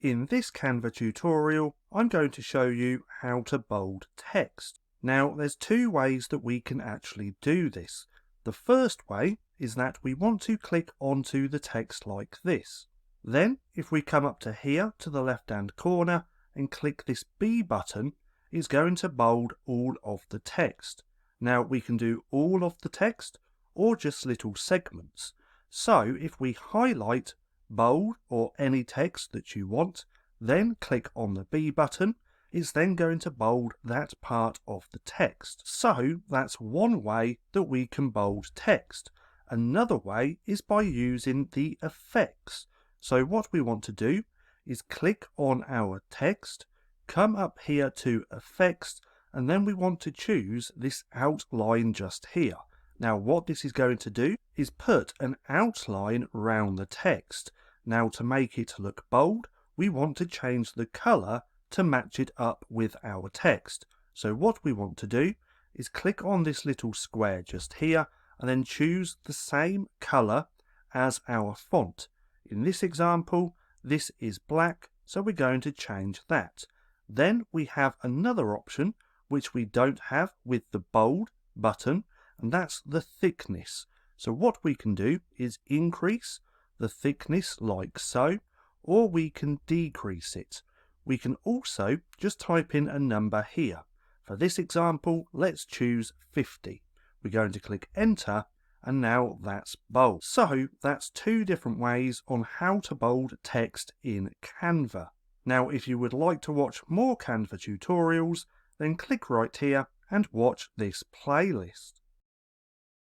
In this Canva tutorial, I'm going to show you how to bold text. Now, there's two ways that we can actually do this. The first way is that we want to click onto the text like this. Then, if we come up to here to the left-hand corner and click this B button, it's going to bold all of the text. Now, we can do all of the text or just little segments. So, if we highlight bold or any text that you want, then click on the B button, it's then going to bold that part of the text. So that's one way that we can bold text. Another way is by using the effects. So what we want to do is click on our text, come up here to effects, and then we want to choose this outline just here. Now what this is going to do is put an outline round the text. Now to make it look bold, we want to change the colour to match it up with our text. So what we want to do is click on this little square just here and then choose the same colour as our font. In this example, this is black, so we're going to change that. Then we have another option which we don't have with the bold button, and that's the thickness. So what we can do is increase the thickness like so, or we can decrease it. We can also just type in a number here. For this example, let's choose 50. We're going to click enter, and now that's bold. So that's two different ways on how to bold text in Canva. Now if you would like to watch more Canva tutorials, then click right here and watch this playlist.